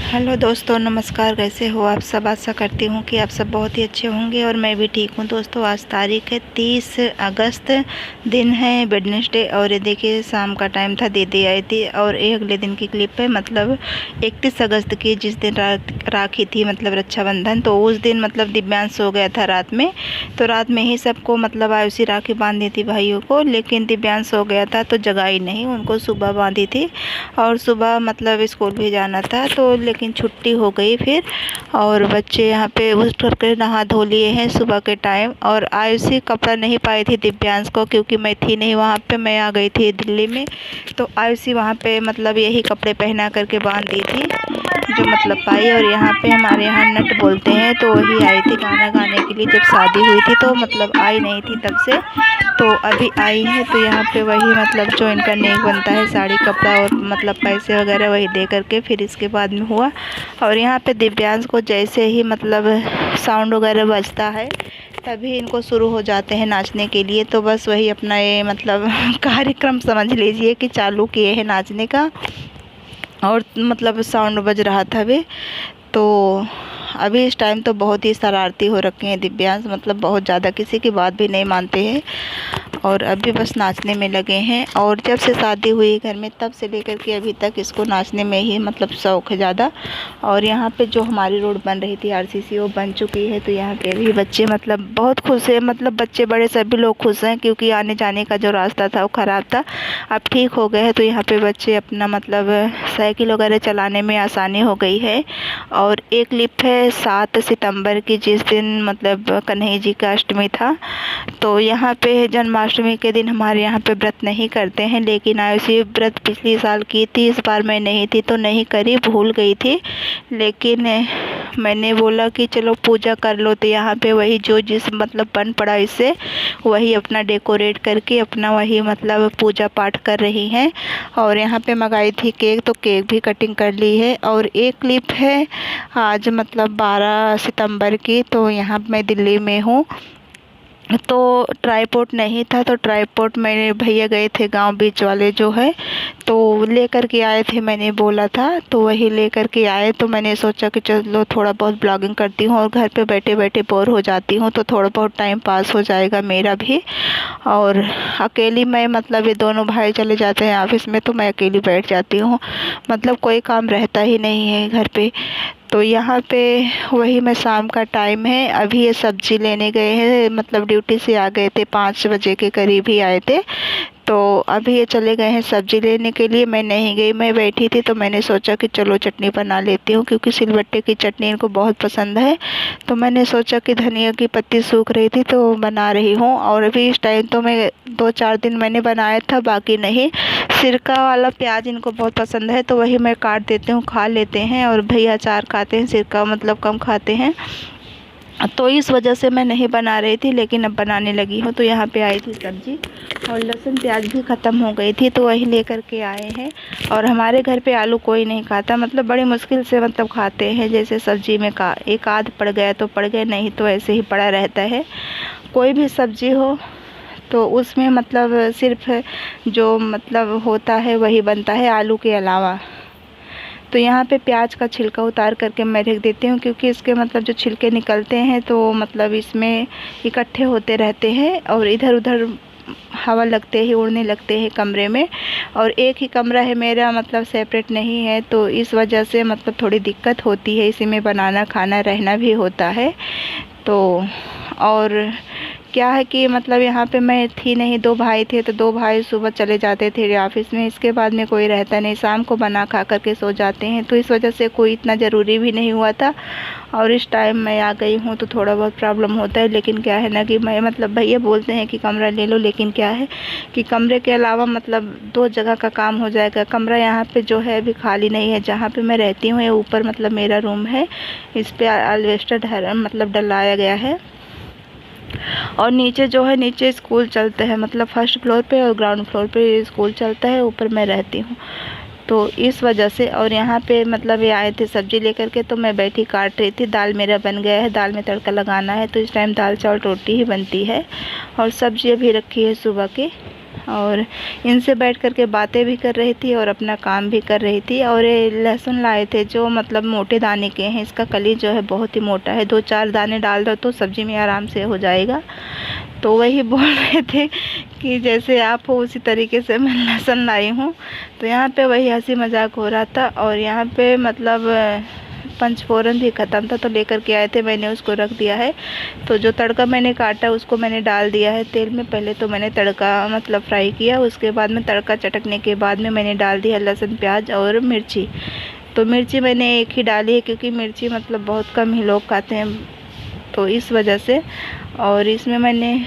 Hello दोस्तों, नमस्कार। कैसे हो आप सब? आशा करती हूँ कि आप सब बहुत ही अच्छे होंगे और मैं भी ठीक हूँ। दोस्तों, आज तारीख है 30 अगस्त, दिन है वेडनेसडे और ये देखिए शाम का टाइम था। दीदी आई थी और ये अगले दिन की क्लिप है, मतलब 31 अगस्त की, जिस दिन राखी थी, मतलब रक्षाबंधन। तो उस दिन मतलब दिव्यांश सो गया था रात में, तो रात में ही सबको मतलब आयुषी राखी बांधी थी भाइयों को, लेकिन दिव्यांश सो गया था तो जगाई नहीं, उनको सुबह बांधी थी और सुबह मतलब स्कूल भी जाना था। तो लेकिन छुट्टी हो गई फिर, और बच्चे यहाँ पे उठ करके नहा धो लिए हैं सुबह के टाइम। और आयुषी कपड़ा नहीं पाई थी दिव्यांश को, क्योंकि मैं थी नहीं वहाँ पे, मैं आ गई थी दिल्ली में। तो आयुषी वहाँ पे मतलब यही कपड़े पहना करके बांध दी थी जो मतलब पाई। और यहाँ पे हमारे यहाँ नट बोलते हैं, तो वही आई थी गाना गाने के लिए। जब शादी हुई थी तो मतलब आई नहीं थी तब से, तो अभी आई है। तो यहाँ पे वही मतलब जो इनका नेक बनता है, साड़ी कपड़ा और मतलब पैसे वगैरह वही दे करके फिर इसके बाद में हुआ। और यहाँ पे दिव्यांश को जैसे ही मतलब साउंड वगैरह बजता है तभी इनको शुरू हो जाते हैं नाचने के लिए। तो बस वही अपना ये मतलब कार्यक्रम समझ लीजिए कि चालू किए हैं नाचने का। और मतलब साउंड बज रहा था अभी। तो अभी इस टाइम तो बहुत ही शरारती हो रखे हैं दिव्यांश, मतलब बहुत ज़्यादा किसी की बात भी नहीं मानते हैं और अभी बस नाचने में लगे हैं। और जब से शादी हुई घर में तब से लेकर के अभी तक इसको नाचने में ही मतलब शौक़ है ज़्यादा। और यहाँ पे जो हमारी रोड बन रही थी आरसीसी, वो बन चुकी है। तो यहाँ पे भी बच्चे मतलब बहुत खुश हैं, मतलब बच्चे बड़े सभी लोग खुश हैं, क्योंकि आने जाने का जो रास्ता था वो ख़राब था, अब ठीक हो गया है। तो यहाँ पे बच्चे अपना मतलब साइकिल वगैरह चलाने में आसानी हो गई है। और एक क्लिप है 7 सितंबर की, जिस दिन मतलब कन्हैया जी का अष्टमी था। तो यहाँ पे जन्माष्टमी के दिन हमारे यहाँ पे व्रत नहीं करते हैं, लेकिन आयुषी व्रत पिछली साल की थी, इस बार मैं नहीं थी तो नहीं करी, भूल गई थी। लेकिन मैंने बोला कि चलो पूजा कर लो। तो यहाँ पे वही जो जिस मतलब बन पड़ा इससे वही अपना डेकोरेट करके अपना वही मतलब पूजा पाठ कर रही हैं। और यहाँ पे मंगाई थी केक, तो केक भी कटिंग कर ली है। और एक क्लिप है आज मतलब 12 सितंबर की, तो यहाँ मैं दिल्ली में हूँ। तो ट्राईपोड नहीं था, तो ट्राईपोड मेरे भैया गए थे गांव बीच वाले जो है, तो लेकर के आए थे, मैंने बोला था तो वही लेकर के आए। तो मैंने सोचा कि चलो थोड़ा बहुत ब्लॉगिंग करती हूँ, और घर पे बैठे बैठे बोर हो जाती हूँ, तो थोड़ा बहुत टाइम पास हो जाएगा मेरा भी। और अकेली मैं मतलब ये दोनों भाई चले जाते हैं ऑफिस में, तो मैं अकेली बैठ जाती हूँ, मतलब कोई काम रहता ही नहीं है घर पे। तो यहाँ पे वही मैं शाम का टाइम है, अभी ये सब्ज़ी लेने गए हैं, मतलब ड्यूटी से आ गए थे 5 बजे के करीब ही आए थे। तो अभी ये चले गए हैं सब्ज़ी लेने के लिए, मैं नहीं गई, मैं बैठी थी। तो मैंने सोचा कि चलो चटनी बना लेती हूँ, क्योंकि सिलबट्टे की चटनी इनको बहुत पसंद है। तो मैंने सोचा कि धनिया की पत्ती सूख रही थी तो बना रही हूँ। और अभी इस टाइम तो मैं 2-4 दिन मैंने बनाया था, बाकी नहीं। सिरका वाला प्याज इनको बहुत पसंद है, तो वही मैं काट देती हूँ, खा लेते हैं। और भैया अचार खाते हैं, सिरका मतलब कम खाते हैं, तो इस वजह से मैं नहीं बना रही थी, लेकिन अब बनाने लगी हूँ। तो यहाँ पे आई थी सब्ज़ी और लहसुन प्याज भी ख़त्म हो गई थी, तो वही लेकर के आए हैं। और हमारे घर पे आलू कोई नहीं खाता, मतलब बड़ी मुश्किल से मतलब खाते हैं। जैसे सब्ज़ी में का एक आध पड़ गया तो पड़ गए, नहीं तो ऐसे ही पड़ा रहता है। कोई भी सब्ज़ी हो तो उसमें मतलब सिर्फ जो मतलब होता है वही बनता है, आलू के अलावा। तो यहाँ पे प्याज का छिलका उतार करके मैं रख देती हूँ, क्योंकि इसके मतलब जो छिलके निकलते हैं तो मतलब इसमें इकट्ठे होते रहते हैं और इधर उधर हवा लगते ही उड़ने लगते हैं कमरे में। और एक ही कमरा है मेरा, मतलब सेपरेट नहीं है, तो इस वजह से मतलब थोड़ी दिक्कत होती है, इसी में बनाना खाना रहना भी होता है। तो और क्या है कि मतलब यहाँ पे मैं थी नहीं, 2 भाई थे, तो 2 भाई सुबह चले जाते थे ऑफिस में, इसके बाद में कोई रहता नहीं, शाम को बना खा करके सो जाते हैं। तो इस वजह से कोई इतना ज़रूरी भी नहीं हुआ था। और इस टाइम मैं आ गई हूँ तो थोड़ा बहुत प्रॉब्लम होता है, लेकिन क्या है ना कि मैं मतलब भैया बोलते हैं कि कमरा ले लो, लेकिन क्या है कि कमरे के अलावा मतलब 2 जगह का काम हो जाएगा। कमरा यहाँ पे जो है अभी खाली नहीं है, जहाँ पे मैं रहती हूँ, ये ऊपर मतलब मेरा रूम है, इस पर अल्वेस्टर मतलब डलाया गया है। और नीचे जो है, नीचे स्कूल चलते हैं, मतलब फर्स्ट फ्लोर पे और ग्राउंड फ्लोर पे स्कूल चलता है, ऊपर मैं रहती हूँ, तो इस वजह से। और यहाँ पे मतलब ये आए थे सब्ज़ी लेकर के, तो मैं बैठी काट रही थी। दाल मेरा बन गया है, दाल में तड़का लगाना है, तो इस टाइम दाल चावल रोटी ही बनती है। और सब्ज़ी अभी रखी है सुबह की, और इनसे बैठ कर के बातें भी कर रही थी और अपना काम भी कर रही थी। और ये लहसुन लाए थे जो मतलब मोटे दाने के हैं, इसका कली जो है बहुत ही मोटा है, 2-4 दाने डाल दो तो सब्ज़ी में आराम से हो जाएगा। तो वही बोल रहे थे कि जैसे आप हो उसी तरीके से मैं लहसुन लाई हूँ। तो यहाँ पे वही हंसी मजाक हो रहा था। और यहाँ पे मतलब पंचफोरन भी ख़त्म था तो लेकर के आए थे, मैंने उसको रख दिया है। तो जो तड़का मैंने काटा उसको मैंने डाल दिया है तेल में। पहले तो मैंने तड़का मतलब फ्राई किया, उसके बाद में तड़का चटकने के बाद में मैंने डाल दिया लहसुन, प्याज और मिर्ची। तो मिर्ची मैंने एक ही डाली है क्योंकि मिर्ची मतलब बहुत कम ही लोग खाते हैं, तो इस वजह से। और इसमें मैंने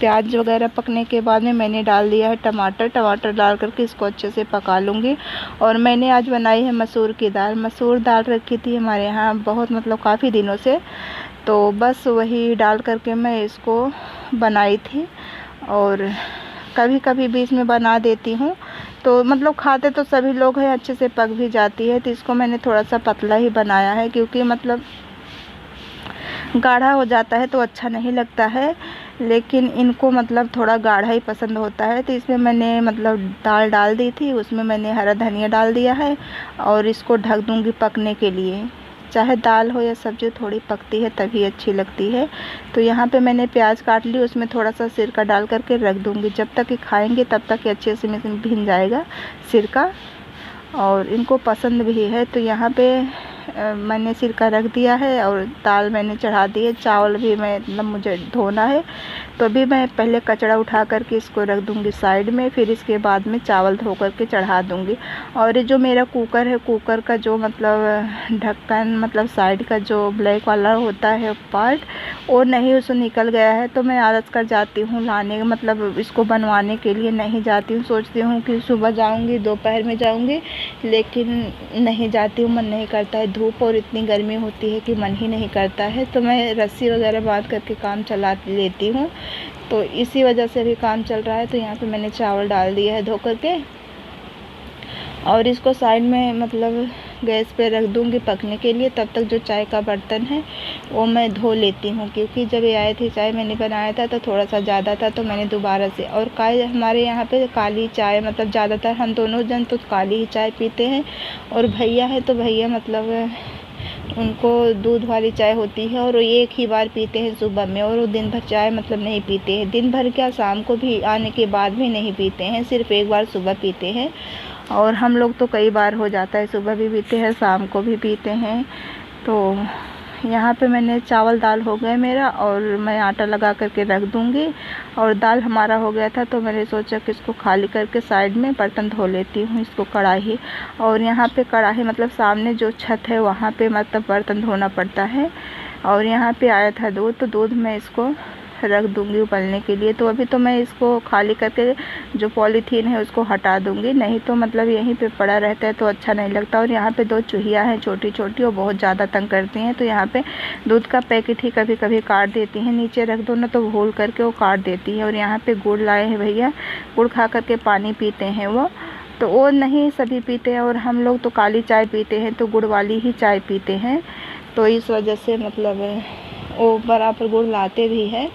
प्याज वगैरह पकने के बाद में मैंने डाल दिया है टमाटर डाल करके इसको अच्छे से पका लूँगी। और मैंने आज बनाई है मसूर की दाल। मसूर दाल रखी थी हमारे यहाँ बहुत मतलब काफ़ी दिनों से, तो बस वही डाल करके मैं इसको बनाई थी। और कभी कभी बीच में बना देती हूँ, तो मतलब खाते तो सभी लोग हैं, अच्छे से पक भी जाती है। तो इसको मैंने थोड़ा सा पतला ही बनाया है क्योंकि मतलब गाढ़ा हो जाता है तो अच्छा नहीं लगता है, लेकिन इनको मतलब थोड़ा गाढ़ा ही पसंद होता है। तो इसमें मैंने मतलब दाल डाल दी थी, उसमें मैंने हरा धनिया डाल दिया है और इसको ढक दूँगी पकने के लिए। चाहे दाल हो या सब्ज़ी थोड़ी पकती है तभी अच्छी लगती है। तो यहाँ पे मैंने प्याज काट ली, उसमें थोड़ा सा सिरका डाल करके रख दूँगी। जब तक ये खाएंगे तब तक ये अच्छे से में भीन जाएगा सिरका, और इनको पसंद भी है। तो यहाँ पे मैंने सिरका रख दिया है और दाल मैंने चढ़ा दी है। चावल भी मैं मतलब मुझे धोना है, तो अभी मैं पहले कचड़ा उठा करके इसको रख दूँगी साइड में, फिर इसके बाद में चावल धो करके चढ़ा दूँगी। और ये जो मेरा कुकर है, कुकर का जो मतलब ढक्कन मतलब साइड का जो ब्लैक वाला होता है पार्ट, वो नहीं उससे निकल गया है। तो मैं आलस कर जाती हूँ लाने, मतलब इसको बनवाने के लिए नहीं जाती हूँ। सोचती हूँ कि सुबह जाऊँगी, दोपहर में जाऊँगी, लेकिन नहीं जाती हूँ, मन नहीं करता है। धूप और इतनी गर्मी होती है कि मन ही नहीं करता है। तो मैं रस्सी वगैरह बांध करके काम चला लेती हूँ, तो इसी वजह से भी काम चल रहा है। तो यहाँ पे मैंने चावल डाल दिया है धो करके, और इसको साइड में मतलब गैस पे रख दूँगी पकने के लिए। तब तक जो चाय का बर्तन है वो मैं धो लेती हूँ, क्योंकि जब ये आए थे चाय मैंने बनाया था तो थोड़ा सा ज़्यादा था, तो मैंने दोबारा से। और हमारे यहाँ पे काली चाय मतलब ज़्यादातर हम दोनों जन तो काली ही चाय पीते हैं। और भैया है तो भैया मतलब उनको दूध वाली चाय होती है और वो एक ही बार पीते हैं सुबह में, और वो दिन भर चाय मतलब नहीं पीते हैं। दिन भर क्या, शाम को भी आने के बाद भी नहीं पीते हैं, सिर्फ़ एक बार सुबह पीते हैं। और हम लोग तो कई बार हो जाता है, सुबह भी पीते हैं शाम को भी पीते हैं। तो यहाँ पे मैंने चावल दाल हो गए मेरा, और मैं आटा लगा करके रख दूँगी। और दाल हमारा हो गया था तो मैंने सोचा कि इसको खाली करके साइड में बर्तन धो लेती हूँ, इसको कढ़ाई। और यहाँ पे कढ़ाई मतलब सामने जो छत है वहाँ पे मतलब बर्तन धोना पड़ता है। और यहाँ पे आया था दूध, तो दूध में इसको रख दूँगी उबलने के लिए। तो अभी तो मैं इसको खाली करके जो पॉलीथीन है उसको हटा दूँगी, नहीं तो मतलब यहीं पे पड़ा रहता है तो अच्छा नहीं लगता। और यहाँ पे 2 चूहिया हैं छोटी छोटी, और बहुत ज़्यादा तंग करती हैं। तो यहाँ पे दूध का पैकेट ही कभी कभी काट देती हैं, नीचे रख दो ना तो भूल करके वो काट देती है। और यहाँ पे गुड़ लाए हैं भैया, गुड़ खा करके पानी पीते हैं वो, तो वो नहीं सभी पीते हैं। और हम लोग तो काली चाय पीते हैं, तो गुड़ वाली ही चाय पीते हैं। तो इस वजह से मतलब वो बराबर गुड़ लाते भी है।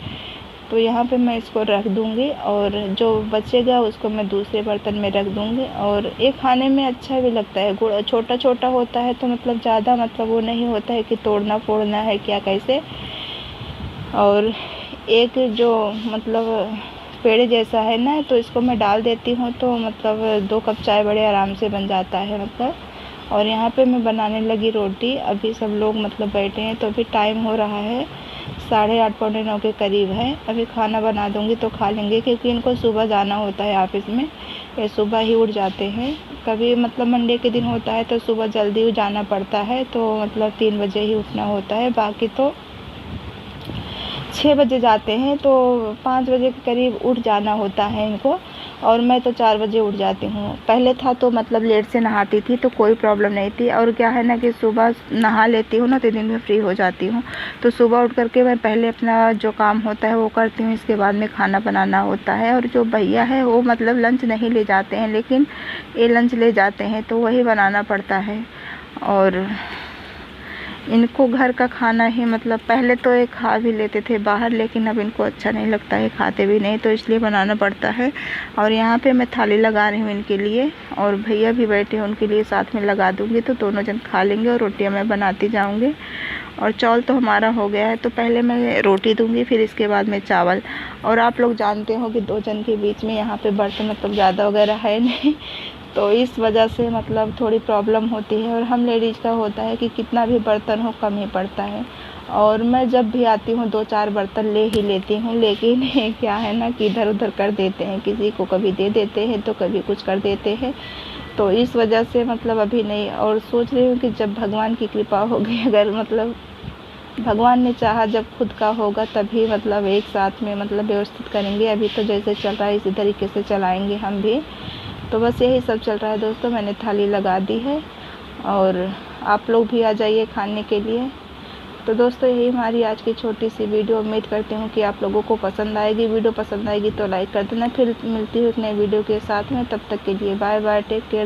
तो यहाँ पे मैं इसको रख दूँगी, और जो बचेगा उसको मैं दूसरे बर्तन में रख दूँगी। और ये खाने में अच्छा भी लगता है। गुड़ छोटा छोटा होता है तो मतलब ज़्यादा मतलब वो नहीं होता है कि तोड़ना फोड़ना है क्या कैसे। और एक जो मतलब पेड़ जैसा है ना, तो इसको मैं डाल देती हूँ तो मतलब 2 कप चाय बड़े आराम से बन जाता है मतलब। और यहाँ पे मैं बनाने लगी रोटी। अभी सब लोग मतलब बैठे हैं, तो अभी टाइम हो रहा है 8:30 पौने 9 के करीब है। अभी खाना बना दूँगी तो खा लेंगे, क्योंकि इनको सुबह जाना होता है ऑफिस में, ये सुबह ही उठ जाते हैं। कभी मतलब मंडे के दिन होता है तो सुबह जल्दी जाना पड़ता है, तो मतलब 3 बजे ही उठना होता है। बाकी तो 6 बजे जाते हैं, तो 5 बजे के करीब उठ जाना होता है इनको। और मैं तो 4 बजे उठ जाती हूँ। पहले था तो मतलब लेट से नहाती थी तो कोई प्रॉब्लम नहीं थी। और क्या है ना कि सुबह नहा लेती हूँ ना तो दिन में फ्री हो जाती हूँ। तो सुबह उठ करके मैं पहले अपना जो काम होता है वो करती हूँ, इसके बाद में खाना बनाना होता है। और जो भैया है वो मतलब लंच नहीं ले जाते हैं, लेकिन ये लंच ले जाते हैं तो वही बनाना पड़ता है। और इनको घर का खाना ही मतलब पहले तो ये खा भी लेते थे बाहर, लेकिन अब इनको अच्छा नहीं लगता है, खाते भी नहीं, तो इसलिए बनाना पड़ता है। और यहाँ पे मैं थाली लगा रही हूँ इनके लिए, और भैया भी बैठे हैं, उनके लिए साथ में लगा दूँगी तो दोनों जन खा लेंगे और रोटियाँ मैं बनाती जाऊँगी। और चावल तो हमारा हो गया है, तो पहले मैं रोटी दूँगी, फिर इसके बाद में चावल। और आप लोग जानते हो कि 2 जन के बीच में यहाँ पे बर्तन मतलब ज़्यादा वगैरह है नहीं, तो इस वजह से मतलब थोड़ी प्रॉब्लम होती है। और हम लेडीज़ का होता है कि कितना भी बर्तन हो कम ही पड़ता है, और मैं जब भी आती हूँ 2-4 बर्तन ले ही लेती हूँ, लेकिन क्या है ना कि इधर उधर कर देते हैं, किसी को कभी दे देते हैं तो कभी कुछ कर देते हैं, तो इस वजह से मतलब अभी नहीं। और सोच रही हूँ कि जब भगवान की कृपा होगी, अगर मतलब भगवान ने चाहा जब खुद का होगा तभी मतलब एक साथ में मतलब व्यवस्थित करेंगे। अभी तो जैसे चल रहा है इसी तरीके से चलाएंगे हम भी। तो बस यही सब चल रहा है दोस्तों, मैंने थाली लगा दी है और आप लोग भी आ जाइए खाने के लिए। तो दोस्तों यही हमारी आज की छोटी सी वीडियो, उम्मीद करती हूँ कि आप लोगों को पसंद आएगी। वीडियो पसंद आएगी तो लाइक कर देना। फिर मिलती हूँ एक नई वीडियो के साथ में, तब तक के लिए बाय बाय, टेक केयर।